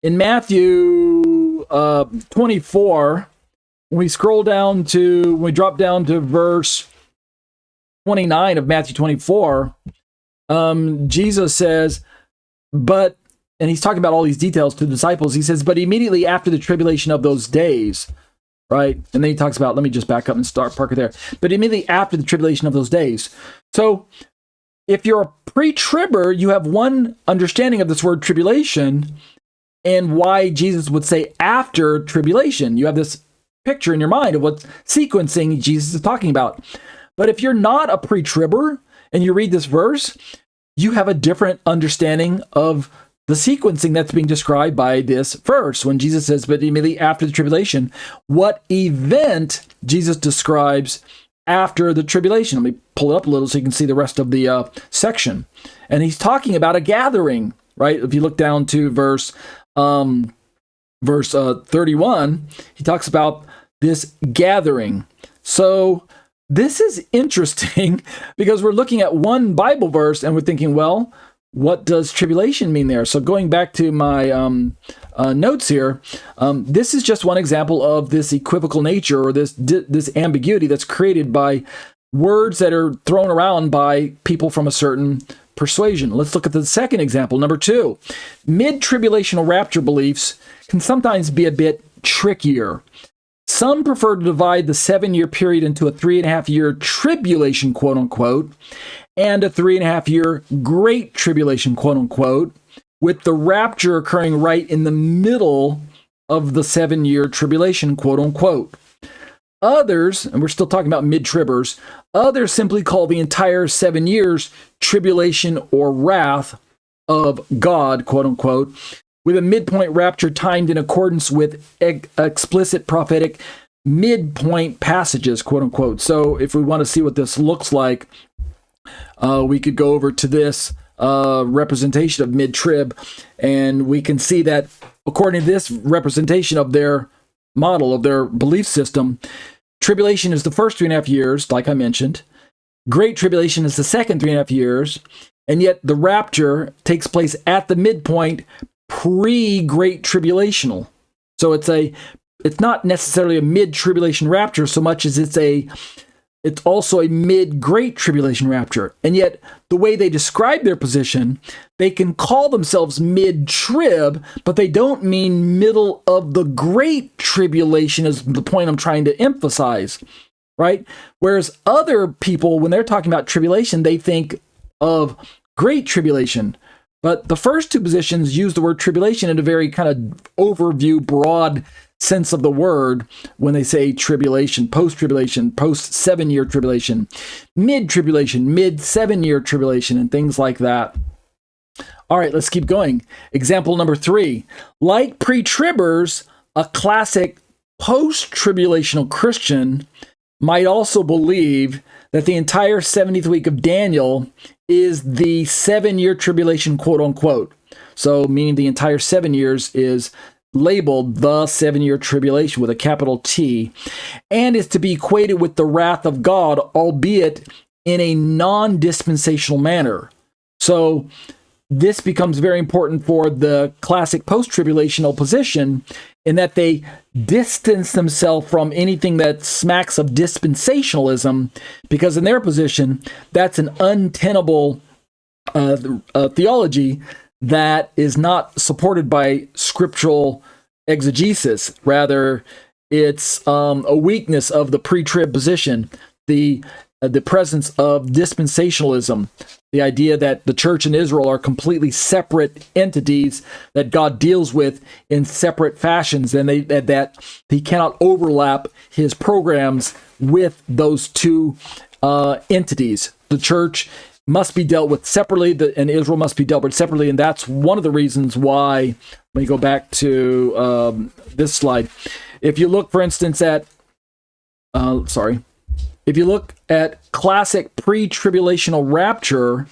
in Matthew 24, when we drop down to verse 29 of Matthew 24, Jesus says, and he's talking about all these details to the disciples. He says, but immediately after the tribulation of those days, right? And then he talks about, let me just back up and park it there. But immediately after the tribulation of those days. So if you're a pre-tribber, you have one understanding of this word tribulation and why Jesus would say after tribulation. You have this picture in your mind of what sequencing Jesus is talking about. But if you're not a pre-tribber and you read this verse, you have a different understanding of the sequencing that's being described by this verse. When Jesus says, but immediately after the tribulation, what event Jesus describes after the tribulation? Let me pull it up a little so you can see the rest of the section. And he's talking about a gathering, right? If you look down to verse 31, he talks about this gathering. So this is interesting because we're looking at one Bible verse and we're thinking, well, what does tribulation mean there? So going back to my notes here, this is just one example of this equivocal nature or this ambiguity that's created by words that are thrown around by people from a certain persuasion. Let's look at the second example, number 2. Mid-tribulational rapture beliefs can sometimes be a bit trickier. Some prefer to divide the 7-year period into a 3.5-year tribulation, quote unquote, and a 3.5-year great tribulation, quote unquote, with the rapture occurring right in the middle of the 7-year tribulation, quote unquote. Others, and we're still talking about mid-tribbers, others simply call the entire 7 years tribulation or wrath of God, quote unquote, with a midpoint rapture timed in accordance with explicit prophetic midpoint passages, quote unquote. So if we want to see what this looks like, we could go over to this representation of mid-trib, and we can see that according to this representation of their model, of their belief system, tribulation is the first 3.5 years, like I mentioned. Great tribulation is the second 3.5 years, and yet the rapture takes place at the midpoint pre-great tribulational. So it's not necessarily a mid-tribulation rapture so much as it's also a mid-great tribulation rapture. And yet, the way they describe their position, they can call themselves mid-trib, but they don't mean middle of the great tribulation is the point I'm trying to emphasize, right? Whereas other people, when they're talking about tribulation, they think of great tribulation. But the first two positions use the word tribulation in a very kind of overview, broad sense of the word when they say tribulation, post-tribulation, post-7-year tribulation, mid-tribulation, mid-7-year tribulation, and things like that. All right, let's keep going. Example number 3. Like pre-tribbers, a classic post-tribulational Christian might also believe that the entire 70th week of Daniel is the 7-year tribulation, quote unquote. So meaning the entire 7 years is labeled the 7-year tribulation with a capital T, and is to be equated with the wrath of God, albeit in a non-dispensational manner. So this becomes very important for the classic post-tribulational position in that they distance themselves from anything that smacks of dispensationalism, because in their position, that's an untenable theology that is not supported by scriptural exegesis. Rather, it's a weakness of the pre-trib position, the presence of dispensationalism, the idea that the church and Israel are completely separate entities that God deals with in separate fashions, and that he cannot overlap his programs with those two entities. The church must be dealt with separately, and Israel must be dealt with separately, and that's one of the reasons why, let me go back to this slide. If you look, for instance, at, if you look at classic pre-tribulational rapture,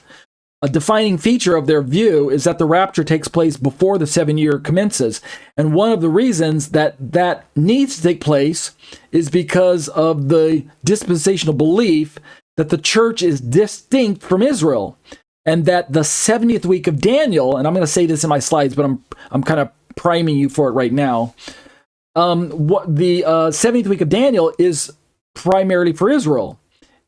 a defining feature of their view is that the rapture takes place before the 7-year commences. And one of the reasons that needs to take place is because of the dispensational belief that the church is distinct from Israel, and that the 70th week of Daniel, and I'm going to say this in my slides, but I'm kind of priming you for it right now. What the 70th week of Daniel is primarily for Israel.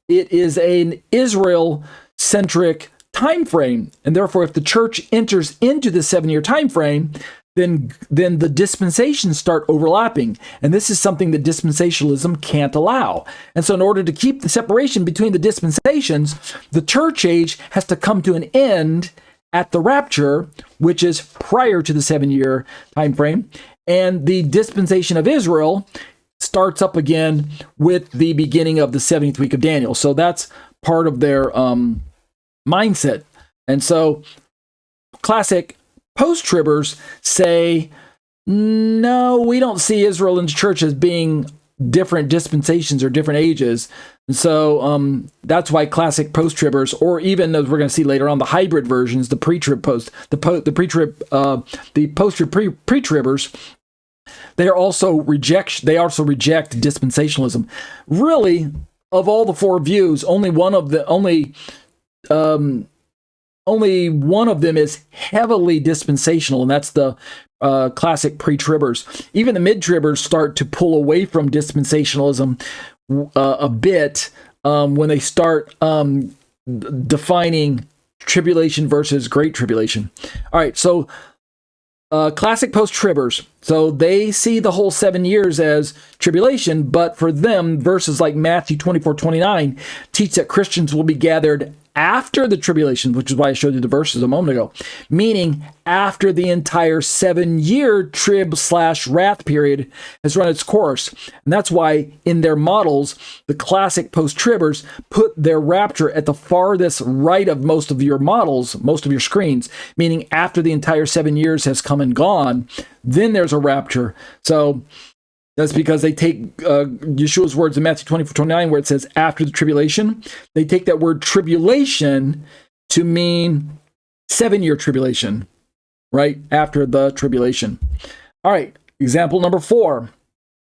It is an Israel-centric time frame, and therefore, if the church enters into the 7-year time frame, then the dispensations start overlapping, and this is something that dispensationalism can't allow. And so, in order to keep the separation between the dispensations, the church age has to come to an end at the rapture, which is prior to the 7-year time frame. And the dispensation of Israel starts up again with the beginning of the 70th week of Daniel. So that's part of their mindset. And so classic post-tribbers say, no, we don't see Israel and the church as being different dispensations or different ages. And so that's why classic post-tribbers, or even as we're going to see later on, the hybrid versions, the pre-trib post, the pre-trib, the post-trib pre-tribbers, they also reject dispensationalism. Really, of all the four views, only one of them is heavily dispensational, and that's the classic pre-tribbers. Even the mid-tribbers start to pull away from dispensationalism a bit when they start defining tribulation versus great tribulation. All right, so classic post-tribbers. So they see the whole 7 years as tribulation, but for them, verses like Matthew 24:29 teach that Christians will be gathered after the tribulation, which is why I showed you the verses a moment ago, meaning after the entire 7-year trib/wrath period has run its course. And that's why in their models, the classic post-tribbers put their rapture at the farthest right of most of your models, most of your screens, meaning after the entire 7 years has come and gone, then there's a rapture. So that's because they take Yeshua's words in Matthew 24:29, where it says after the tribulation. They take that word tribulation to mean 7-year tribulation, right? After the tribulation. All right, example number 4.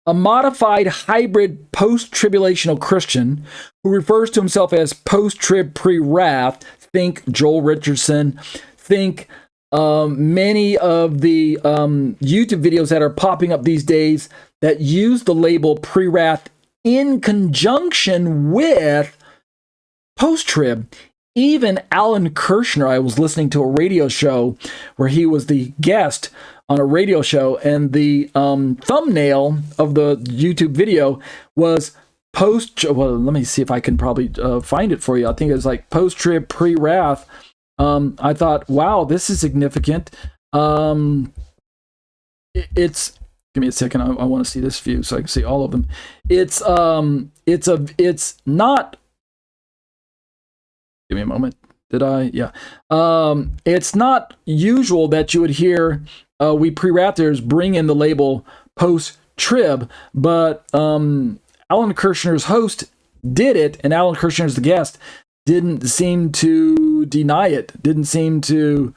A modified hybrid post-tribulational Christian who refers to himself as post-trib pre-wrath. Think Joel Richardson. Think many of the YouTube videos that are popping up these days that use the label pre-wrath in conjunction with post-trib. Even Alan Kirshner, I was listening to a radio show where he was the guest on a radio show, and the thumbnail of the YouTube video was well, let me see if I can probably find it for you. I think it was like post-trib pre-wrath. I thought, wow, this is significant. It's, give me a second. I want to see this view so I can see all of them. It's not, give me a moment. Did I? Yeah. It's not usual that you would hear we pre-wrathers bring in the label post-trib, but Alan Kirshner's host did it, and Alan Kirshner's the guest, didn't seem to deny it, didn't seem to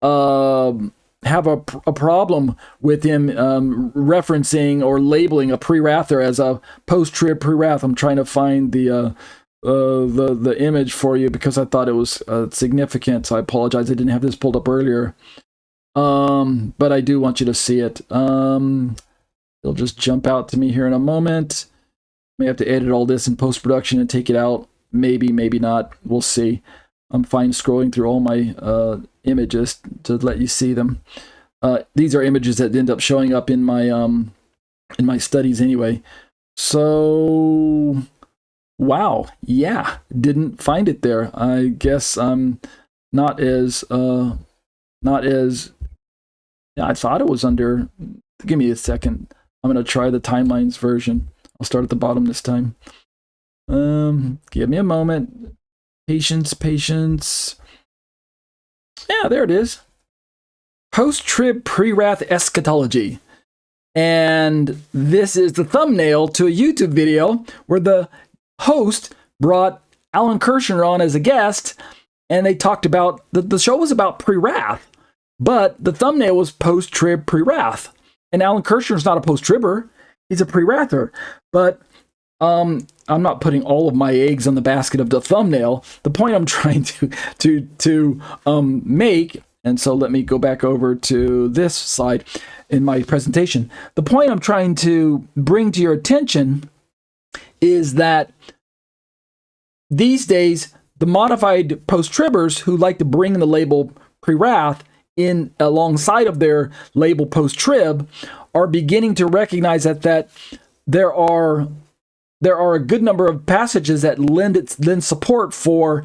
have a problem with him referencing or labeling a pre-wrather as a post-trib pre-wrath. I'm trying to find the image for you because I thought it was significant, so I apologize. I didn't have this pulled up earlier, but I do want you to see it. It'll just jump out to me here in a moment. May have to edit all this in post-production and take it out. Maybe, maybe not. We'll see. I'm fine scrolling through all my images to let you see them. These are images that end up showing up in my studies anyway. So, wow, yeah, didn't find it there. I guess I'm not as yeah, I thought it was under. Give me a second. I'm gonna try the timelines version. I'll start at the bottom this time. Give me a moment. Patience. Yeah, there it is. Post-trib pre-wrath eschatology. And this is the thumbnail to a YouTube video where the host brought Alan Kirshner on as a guest, and they talked about, the show was about pre-wrath, but the thumbnail was post-trib pre-wrath. And Alan Kirshner's not a post-tribber, he's a pre-wrather. But I'm not putting all of my eggs on the basket of the thumbnail. The point I'm trying to make, And so let me go back over to this slide in my presentation. The point I'm trying to bring to your attention is that these days, the modified post-tribbers who like to bring the label Prewrath in alongside of their label post-trib are beginning to recognize that there are a good number of passages that lend support for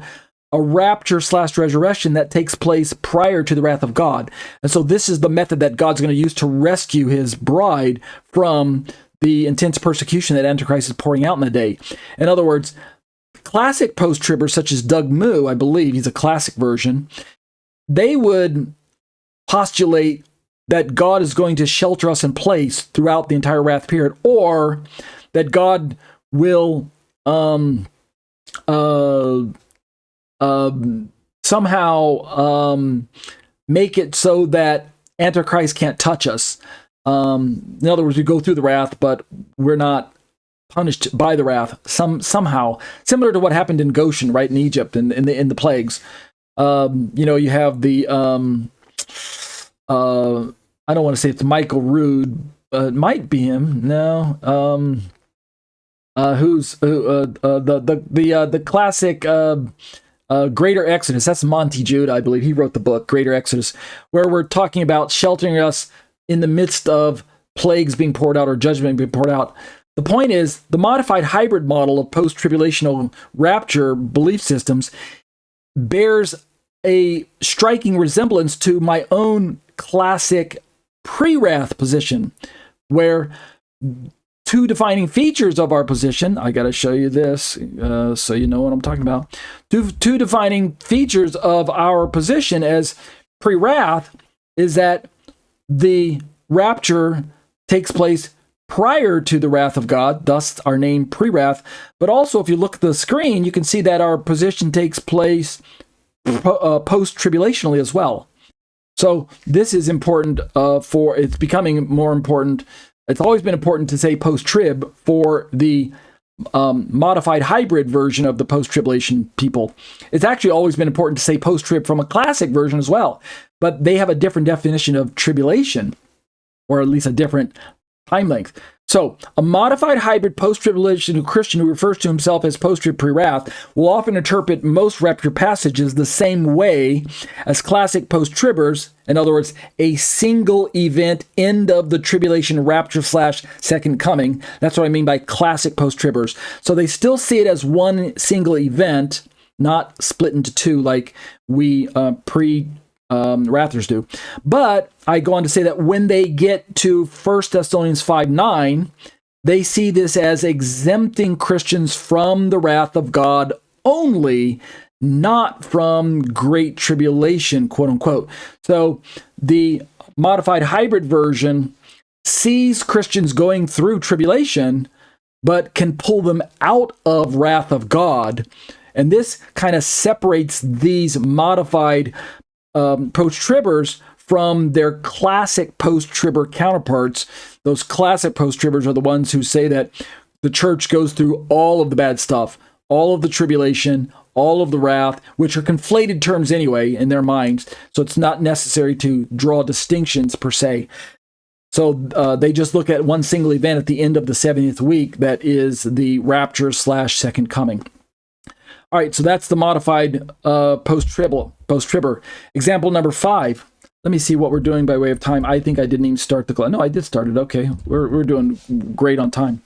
a rapture / resurrection that takes place prior to the wrath of God. And so this is the method that God's going to use to rescue his bride from the intense persecution that Antichrist is pouring out in the day. In other words, classic post-tribbers such as Doug Moo, I believe he's a classic version, they would postulate that God is going to shelter us in place throughout the entire wrath period, or that God will somehow make it so that Antichrist can't touch us. In other words, we go through the wrath, but we're not punished by the wrath somehow, similar to what happened in Goshen, right, in Egypt, in the plagues. You have the I don't want to say it's Michael Rood, it might be him. No, the classic Greater Exodus. That's Monty Judah, I believe. He wrote the book Greater Exodus, where we're talking about sheltering us in the midst of plagues being poured out or judgment being poured out. The point is, the modified hybrid model of post-tribulational rapture belief systems bears a striking resemblance to my own classic pre-wrath position, where two defining features of our position, I got to show you this so you know what I'm talking about. Two defining features of our position as pre-wrath is that the rapture takes place prior to the wrath of God, thus our name pre-wrath. But also, if you look at the screen, you can see that our position takes place post-tribulationally as well. So this is important it's becoming more important. It's always been important to say post-trib for the modified hybrid version of the post-tribulation people. It's actually always been important to say post-trib from a classic version as well. But they have a different definition of tribulation, or at least a different time length. So, a modified hybrid post-tribulation Christian who refers to himself as post-trib pre-wrath will often interpret most rapture passages the same way as classic post-tribbers. In other words, a single event end of the tribulation rapture / second coming. That's what I mean by classic post-tribbers. So they still see it as one single event, not split into two like we Wrathers do. But I go on to say that when they get to 1 Thessalonians 5:9, they see this as exempting Christians from the wrath of God only, not from great tribulation, quote unquote. So the modified hybrid version sees Christians going through tribulation, but can pull them out of wrath of God. And this kind of separates these modified post-tribbers from their classic post-tribber counterparts. Those classic post-tribbers are the ones who say that the church goes through all of the bad stuff, all of the tribulation, all of the wrath, which are conflated terms anyway in their minds. So it's not necessary to draw distinctions per se. So they just look at one single event at the end of the 70th week that is the rapture / second coming. All right, so that's the modified post-tribber. Example number 5. Let me see what we're doing by way of time. I think I didn't even start the class. No, I did start it. Okay, we're doing great on time.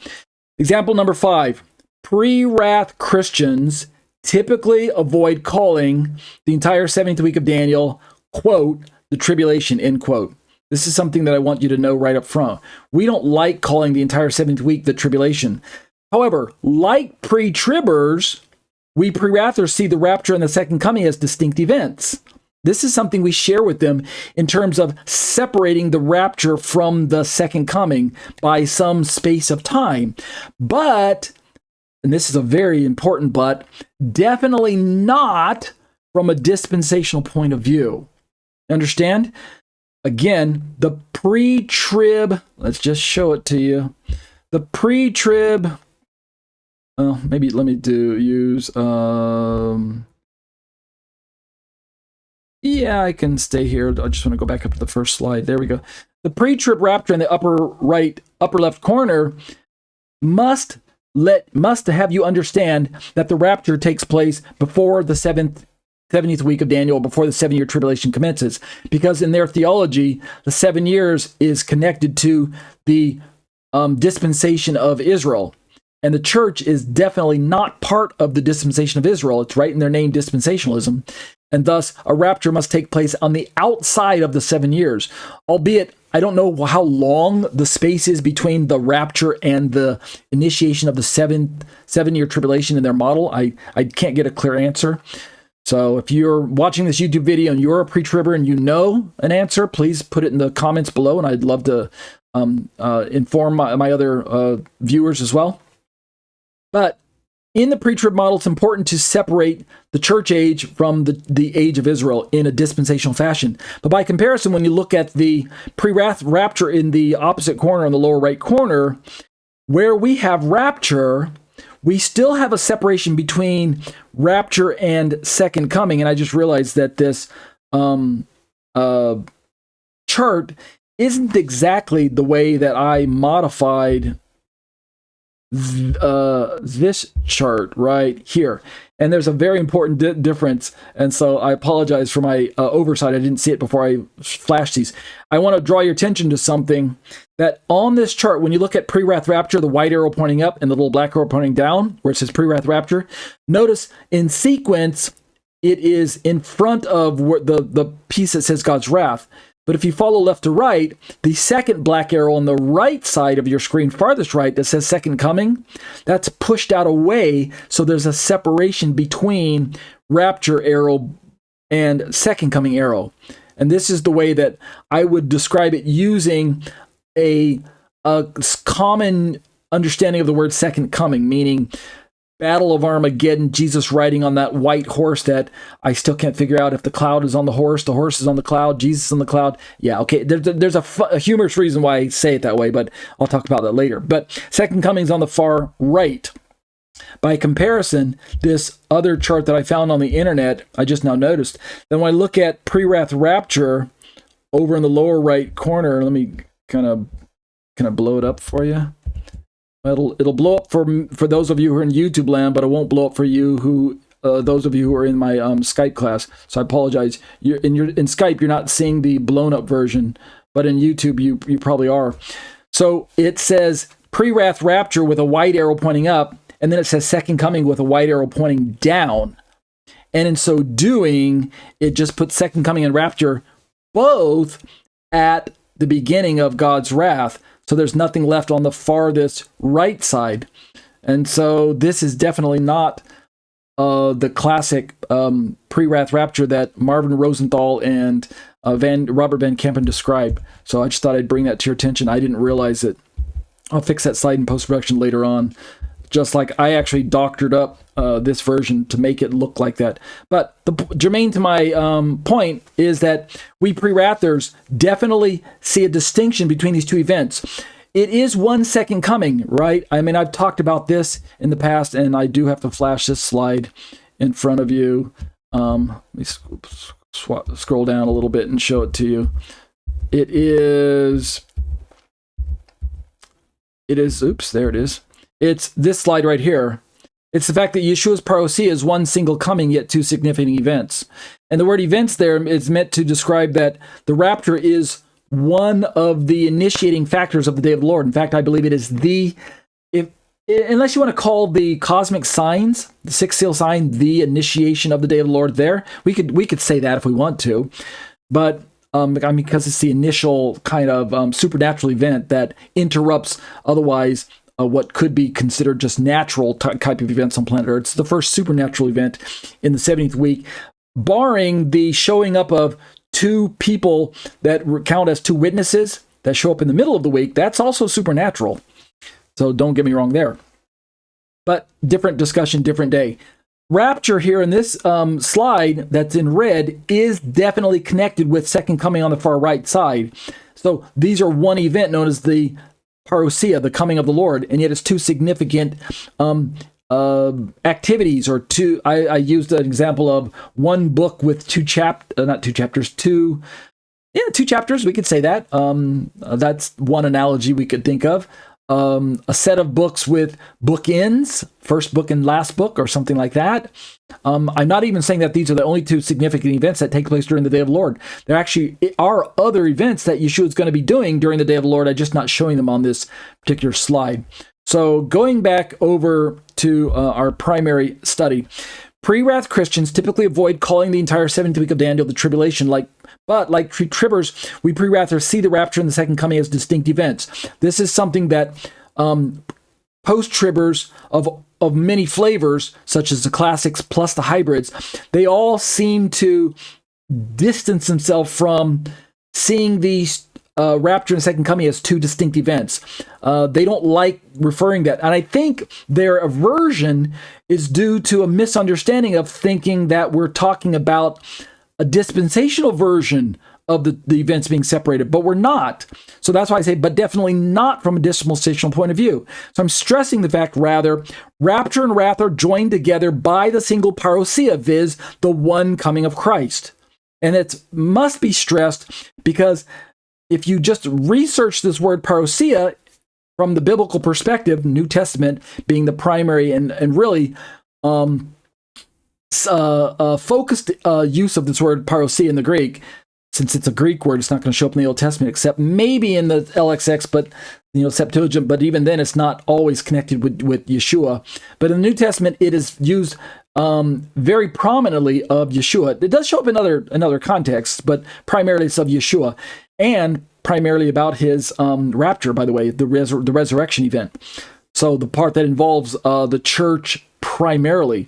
Example number 5. Pre-wrath Christians typically avoid calling the entire 70th week of Daniel, quote, the tribulation, end quote. This is something that I want you to know right up front. We don't like calling the entire 70th week the tribulation. However, like pre-tribbers, we pre-wrathers see the rapture and the second coming as distinct events. This is something we share with them in terms of separating the rapture from the second coming by some space of time. But, and this is a very important but, definitely not from a dispensational point of view. Understand? Again, the pre-trib, let's just show it to you. The pre-trib, maybe let me use Yeah, I can stay here. I just want to go back up to the first slide. There we go. The pre-trib rapture in the upper right, upper left corner must have you understand that the rapture takes place before the 70th week of Daniel, before the 7-year tribulation commences, because in their theology, the 7 years is connected to the dispensation of Israel. And the church is definitely not part of the dispensation of Israel. It's right in their name, dispensationalism. And thus, a rapture must take place on the outside of the 7 years. Albeit, I don't know how long the space is between the rapture and the initiation of the 7-year tribulation in their model. I can't get a clear answer. So if you're watching this YouTube video and you're a pre-tribber and you know an answer, please put it in the comments below, and I'd love to inform my other viewers as well. But in the pre-trib model, it's important to separate the church age from the age of Israel in a dispensational fashion. But by comparison, when you look at the pre-wrath rapture in the opposite corner, in the lower right corner, where we have rapture, we still have a separation between rapture and second coming. And I just realized that this chart isn't exactly the way that I modified this chart right here. And there's a very important difference. And so I apologize for my oversight. I didn't see it before I flashed these. I want to draw your attention to something that on this chart, when you look at pre-wrath rapture, the white arrow pointing up and the little black arrow pointing down, where it says pre-wrath rapture, notice in sequence, it is in front of the piece that says God's wrath. But if you follow left to right, the second black arrow on the right side of your screen, farthest right, that says second coming, that's pushed out away. So there's a separation between rapture arrow and second coming arrow. And this is the way that I would describe it using a common understanding of the word second coming, meaning Battle of Armageddon, Jesus riding on that white horse that I still can't figure out if the cloud is on the horse is on the cloud, Jesus on the cloud. Yeah, okay, there's a humorous reason why I say it that way, but I'll talk about that later. But second coming's on the far right. By comparison, this other chart that I found on the internet, I just now noticed, then when I look at pre-wrath rapture over in the lower right corner, let me kind of blow it up for you. It'll blow up for those of you who are in YouTube land, but it won't blow up for you those of you who are in my Skype class. So I apologize. In Skype, you're not seeing the blown up version, but in YouTube you probably are. So it says pre-wrath rapture with a white arrow pointing up, and then it says second coming with a white arrow pointing down. And in so doing, it just puts second coming and rapture both at the beginning of God's wrath. So there's nothing left on the farthest right side. And so this is definitely not the classic pre-wrath rapture that Marvin Rosenthal and Robert Van Kampen describe. So I just thought I'd bring that to your attention. I didn't realize it. I'll fix that slide in post-production later on. Just like I actually doctored up this version to make it look like that. But germane to my point is that we pre-wrathers definitely see a distinction between these two events. It is one second coming, right? I mean, I've talked about this in the past, and I do have to flash this slide in front of you. Let me scroll down a little bit and show it to you. It is, oops, there it is. It's this slide right here. It's the fact that Yeshua's parousia is one single coming, yet two significant events. And the word events there is meant to describe that the rapture is one of the initiating factors of the day of the Lord. In fact, I believe it is unless you want to call the cosmic signs, the sixth seal sign, the initiation of the day of the Lord there. We could say that if we want to. But I mean, because it's the initial kind of supernatural event that interrupts otherwise what could be considered just natural type of events on planet Earth. It's the first supernatural event in the 70th week, barring the showing up of two people that count as two witnesses that show up in the middle of the week. That's also supernatural. So don't get me wrong there. But different discussion, different day. Rapture here in this slide that's in red is definitely connected with second coming on the far right side. So these are one event known as the parousia, the coming of the Lord, and yet it's two significant activities, or two. I used an example of one book with two chapters. Two chapters. We could say that. That's one analogy we could think of. A set of books with bookends, first book and last book, or something like that. I'm not even saying that these are the only two significant events that take place during the day of the Lord. There actually are other events that Yeshua is going to be doing during the day of the Lord. I'm just not showing them on this particular slide. So going back over to our primary study, pre-wrath Christians typically avoid calling the entire 70th week of Daniel the tribulation, but like tribbers, we pre-wrathers see the rapture and the second coming as distinct events. This is something that post-tribbers of many flavors, such as the classics plus the hybrids, they all seem to distance themselves from seeing these rapture and second coming as two distinct events. They don't like referring that. And I think their aversion is due to a misunderstanding of thinking that we're talking about a dispensational version of the events being separated, but we're not. So that's why I say, but definitely not from a dispensational point of view. So I'm stressing the fact, rather, rapture and wrath are joined together by the single parousia, viz., the one coming of Christ. And it must be stressed because if you just research this word parousia from the biblical perspective, New Testament being the primary and really focused use of this word parousia in the Greek, since it's a Greek word, it's not going to show up in the Old Testament except maybe in the LXX, but Septuagint. But even then, it's not always connected with Yeshua. But in the New Testament, it is used very prominently of Yeshua. It does show up in other contexts, but primarily it's of Yeshua, and primarily about his rapture. By the way, the resurrection event. So the part that involves the church primarily,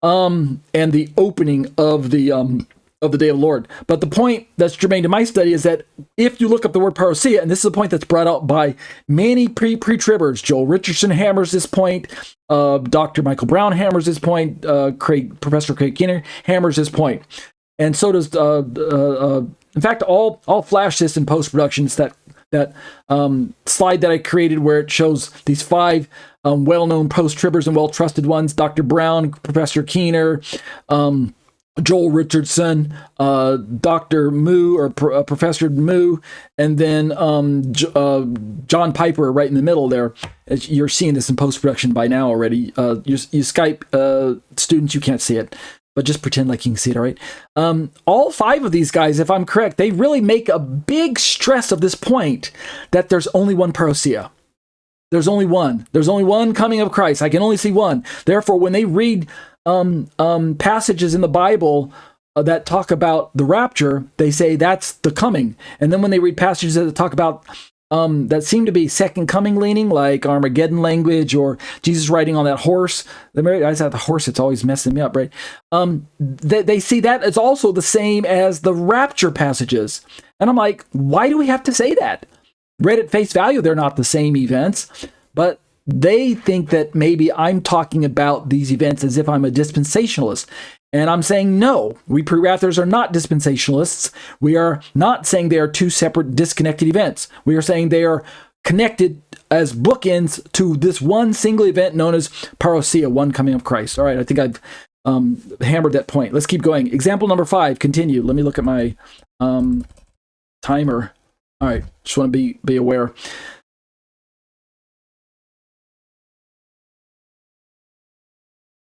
and the opening of the day of the Lord. But the point that's germane to my study is that if you look up the word parousia, and this is a point that's brought out by many pre-tribbers, Joel Richardson hammers this point, Dr. Michael Brown hammers this point, Professor Craig Keener hammers this point, and so does, in fact, I'll flash this in post-production. It's that slide that I created where it shows these 5 well-known post-tribbers and well-trusted ones: Dr. Brown, Professor Keener, Joel Richardson, Dr. Moo, or Professor Moo, and then John Piper right in the middle there. You're seeing this in post-production by now already. You Skype students, you can't see it, but just pretend like you can see it, all right? All 5 of these guys, if I'm correct, they really make a big stress of this point that there's only one parousia. There's only one. There's only one coming of Christ. I can only see one. Therefore, when they read passages in the Bible that talk about the rapture, they say that's the coming. And then when they read passages that talk about that seem to be second coming leaning, like Armageddon language, or Jesus riding on that horse. The guys have the horse, it's always messing me up, right? They see that as also the same as the rapture passages. And I'm like, why do we have to say that? Read at face value, they're not the same events, but they think that maybe I'm talking about these events as if I'm a dispensationalist. And I'm saying, no, we pre-wrathers are not dispensationalists. We are not saying they are two separate, disconnected events. We are saying they are connected as bookends to this one single event known as parousia, one coming of Christ. All right, I think I've hammered that point. Let's keep going. Example number 5, continue. Let me look at my timer. All right, just want to be aware.